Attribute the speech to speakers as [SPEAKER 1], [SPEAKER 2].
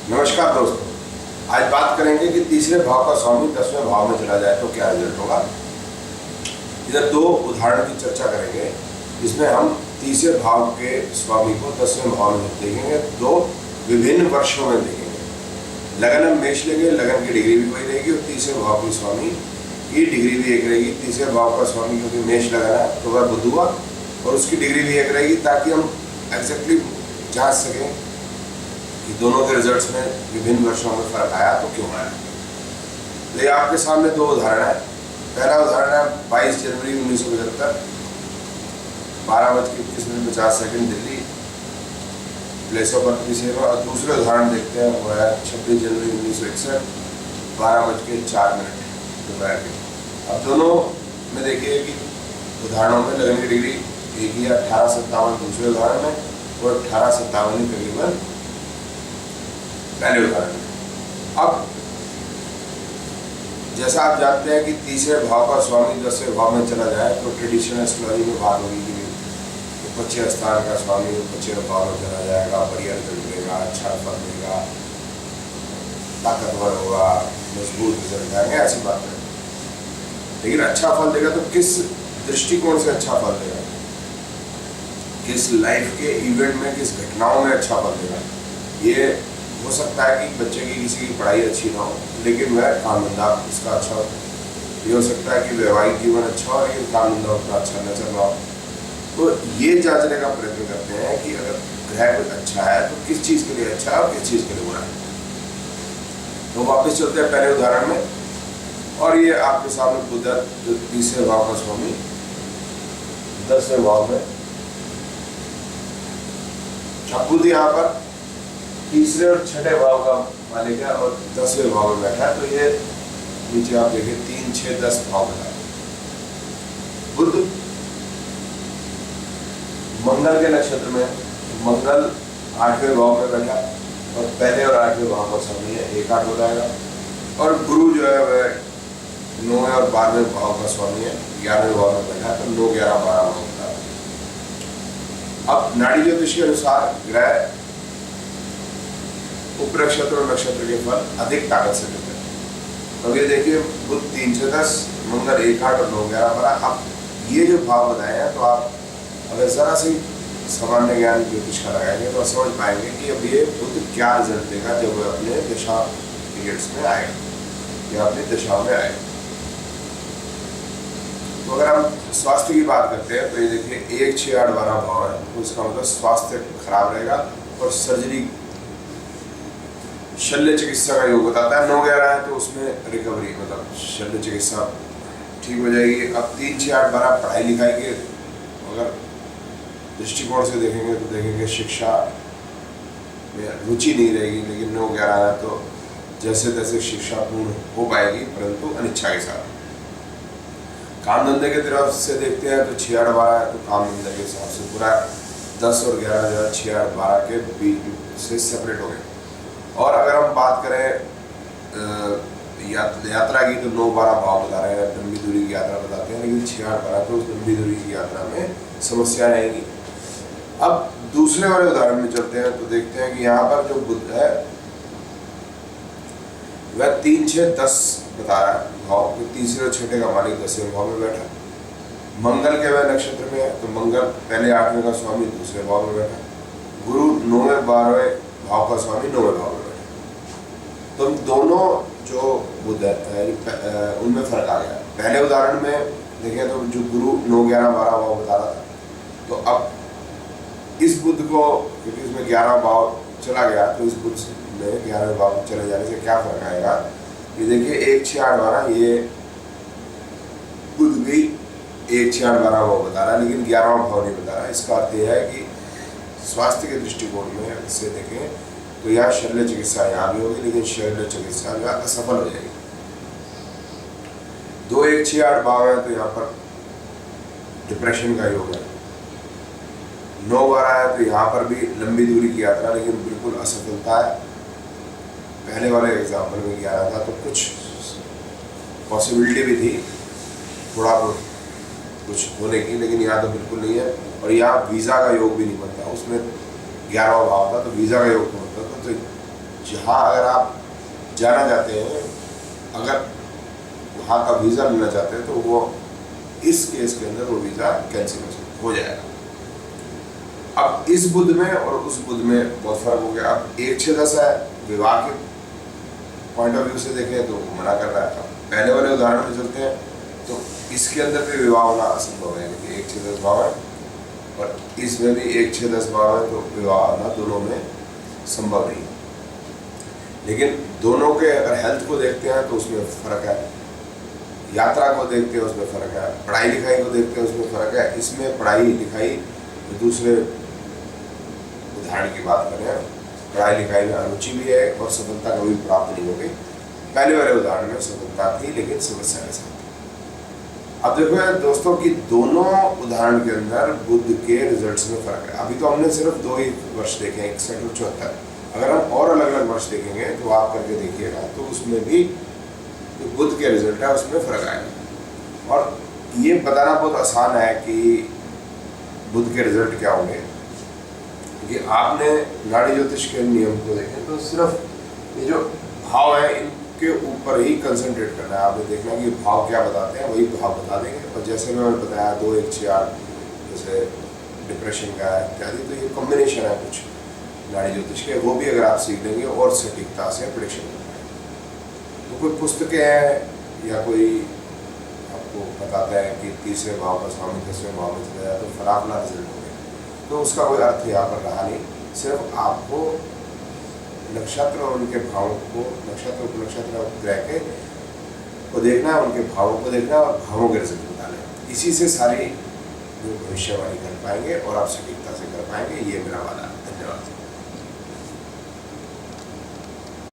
[SPEAKER 1] नमस्कार दोस्तों, आज बात करेंगे कि तीसरे भाव का स्वामी 10वें भाव में चला जाए तो क्या रिजल्ट होगा। इधर दो उदाहरण की चर्चा करेंगे जिसमें हम तीसरे भाव के स्वामी को 10वें भाव में देखेंगे। दो विभिन्न वर्षों में देखेंगे। लगन हम मेष लेंगे, लगन की डिग्री भी वही रहेगी और तीसरे भाव के स्वामी की डिग्री भी एक रहेगी। तीसरे भाव का स्वामी क्योंकि मेष लगा है तो वह बुध हुआ और उसकी डिग्री भी एक रहेगी, ताकि हम एग्जैक्टली जांच सकें कि दोनों के रिजल्ट्स में विभिन्न वर्षों में फर्क आया तो क्यों आया। तो ये आपके सामने दो उदाहरण है। पहला उदाहरण है 22 जनवरी 1975 12:21 दिल्ली, प्लेस ऑफ बर्थ की सेवा। और दूसरे उदाहरण देखते हैं, वो है 26 जनवरी 1961 12:04 दोपहर के। अब दोनों में देखिए कि उदाहरणों में लगन की डिग्री एक ही 1857 दूसरे उदाहरण में और 1857 तकरीबन पहले उदाहरण में। अब जैसा आप जानते हैं कि तीसरे भाव का स्वामी 10वें भाव में चला जाए तो ट्रेडिशनल एस्ट्रोलॉजी में बात होगी कि पश्चिम स्थान का स्वामी पश्चिम भाव में चला जाएगा, बढ़िया रिजल्ट देगा, अच्छा फल देगा, ताकतवर होगा, मजबूत रिजल्ट आएंगे, ऐसी बात है। लेकिन अच्छा फल देगा तो किस दृष्टिकोण से अच्छा फल देगा, किस लाइफ के इवेंट में, किस घटनाओं में अच्छा फल देगा। ये हो सकता है कि बच्चे की किसी की पढ़ाई अच्छी ना हो लेकिन वह काम धंधा उसका अच्छा हो। ये हो सकता है कि वैवाहिक जीवन अच्छा हो लेकिन काम धंधा उतना अच्छा न चल रहा हो। तो ये जांचने का प्रयत्न करते हैं कि अगर ग्रह कुछ अच्छा है तो किस चीज़ के लिए अच्छा है और किस चीज़ के लिए बुरा है। तो वापस चलते हैं पहले उदाहरण में, और ये आपके सामने बुध जो तीसरे भाव का स्वामी 10वें भाव में, बुध यहाँ पर तीसरे और छठे भाव का मालिक है और 10वें भाव में बैठा है। तो ये नीचे आप देखिए 3, 6, 10 भाव में है। बुध मंगल के नक्षत्र में, मंगल 8वें भाव में बैठा और पहले और 8वें भाव का स्वामी है, 1-8 हो जाएगा। और गुरु जो है वह 9वें और 12वें भाव का स्वामी है, 11वें भाव में बैठा है, तो 9, 11, 12 भाव होता है। अब नाड़ी ज्योतिष के अनुसार ग्रह उप नक्षत्र और नक्षत्र के फल अधिक ताकत से देते हैं। तो ये देखिए बुध 3 से 10, मंगल 1-8 और 9, 11, 12। अब ये जो भाव बताए हैं तो आप अगर जरा सी सामान्य ज्ञान ज्योतिष का लगाएंगे तो समझ पाएंगे कि अब ये बुध क्या रिजल्ट देगा जब वह अपने दशा पीरियड्स में आएगा या अपनी दशा में आएगा। तो अगर हम स्वास्थ्य की बात करते हैं तो ये देखिए 1, 6, 8, 12 भाव है, तो इसका मतलब स्वास्थ्य खराब रहेगा और सर्जरी शल्य चिकित्सा का योग बताता है। 9, 11 है तो उसमें रिकवरी मतलब शल्य चिकित्सा ठीक हो जाएगी। अब 3, 6, 8, 12 पढ़ाई लिखाई के अगर दृष्टिकोण से देखेंगे तो देखेंगे शिक्षा में रुचि नहीं रहेगी, लेकिन 9, 11 है तो जैसे तैसे शिक्षा पूर्ण हो पाएगी परंतु अनिच्छा के साथ। काम धंधे की तरफ से देखते हैं तो 6, 8, 12 है तो काम धंधे के हिसाब से पूरा 10 और 11 जो है 6, 8, 12 के बीच से सेपरेट हो गए। और अगर हम बात करें यात्रा की तो 9, 12 भाव बता रहे हैं, लंबी दूरी की यात्रा बताते हैं, लेकिन 6, 8, 12 तो उस लंबी दूरी की यात्रा में समस्या आएगी। अब दूसरे वाले उदाहरण में चलते हैं तो देखते हैं कि यहाँ पर जो बुध है वह 3, 6, 10 बता रहा है भाव, तो तीसरे और छठे का मालिक 10वें भाव में बैठा। मंगल के वह नक्षत्र में है तो मंगल पहले 8वें का स्वामी दूसरे भाव में बैठा। गुरु 9वें 12वें भाव का स्वामी 9वें भाव में बैठा। तो दोनों जो बुध है उनमें फर्क आ गया। पहले उदाहरण में देखें तो जो गुरु 9, 11, 12 भाव बता रहा था, तो अब इस बुध को क्योंकि उसमें 11 भाव चला गया तो इस बुध में 11वें भाव चले जाने से क्या फर्क आएगा। ये देखिए 1, 6, 8, 12 ये बुध भी 1, 6, 8, 12 भाव बता रहा है लेकिन 11वां भाव नहीं बता रहा। इसका अर्थ यह है कि स्वास्थ्य के दृष्टिकोण में इससे देखें तो यहाँ शल्य चिकित्सा यहाँ भी होगी लेकिन शल्य चिकित्सा जो असफल हो जाएगी। 2, 1, 6, 8 भाव है तो यहाँ पर डिप्रेशन का योग है। 9, 12 है तो यहाँ पर भी लंबी दूरी की यात्रा लेकिन बिल्कुल असफलता है। पहले वाले एग्जाम्पल में 11 था तो कुछ पॉसिबिलिटी भी थी थोड़ा बहुत कुछ होने की, लेकिन यहाँ तो बिल्कुल नहीं है। और यहाँ वीज़ा का योग भी नहीं बनता, उसमें 11वां भाव था तो वीज़ा का योग तो बनता था। तो जहाँ अगर आप जाना चाहते हैं, अगर वहाँ का वीज़ा लेना चाहते हैं तो वो इस केस के अंदर वो वीज़ा कैंसिल हो जाएगा। अब इस बुध में और उस बुध में बहुत फर्क हो गया। अब 1-6-10 है, विवाह के पॉइंट ऑफ व्यू से देखें तो वो मना कर रहा है। अब पहले वाले उदाहरण में चलते हैं तो इसके अंदर भी विवाह होना असंभव है, क्योंकि 1-6-10 भाव है, और इसमें भी 1-6-10 भाव है, तो विवाह होना दोनों में संभव नहीं। लेकिन दोनों के अगर हेल्थ को देखते हैं तो उसमें फ़र्क है, यात्रा को देखते हैं उसमें फ़र्क है, पढ़ाई लिखाई को देखते हैं उसमें फ़र्क है। इसमें पढ़ाई लिखाई, दूसरे उदाहरण की बात करें, पढ़ाई लिखाई में अरुचि भी है और सफलता कभी प्राप्त नहीं होगी। पहले वाले उदाहरण में सफलता थी लेकिन समस्या के साथ। अब देखो दोस्तों कि दोनों उदाहरण के अंदर बुध के रिजल्ट्स में फ़र्क है। अभी तो हमने सिर्फ 2 ही वर्ष देखे हैं, 61 और 74। अगर हम और अलग अलग वर्ष देखेंगे तो आप करके देखिएगा तो उसमें भी जो बुध के रिजल्ट है उसमें फ़र्क आएगा। और ये बताना बहुत आसान है कि बुध के रिजल्ट क्या होंगे, क्योंकि आपने नाड़ी ज्योतिष के नियम को देखें तो सिर्फ ये जो भाव है इनके ऊपर ही कंसंट्रेट करना है। आपने देखना कि भाव क्या बताते हैं, वही भाव बता देंगे। और जैसे मैंने बताया 2-1-6-8 जैसे डिप्रेशन का है इत्यादि, तो ये कॉम्बिनेशन है कुछ नाड़ी ज्योतिष के, वो भी अगर आप सीख लेंगे और सटीकता से प्रेडिक्शन कर पाएंगे। तो कोई पुस्तकें हैं या कोई आपको बताता है कि 30वें भाव का स्वामी 10वें भाव में चला जाए तो फलाफला रिजल्ट हो गया, तो उसका कोई अर्थ यहाँ पर रहा नहीं। सिर्फ आपको नक्षत्र और उनके भावों को, नक्षत्र ग्रह के को देखना है, उनके भावों को देखना है और भावों के रिजल्ट बताना है। इसी से सारी जो भविष्यवाणी कर पाएंगे और आप सटीकता से कर पाएंगे, ये मेरा वादा है।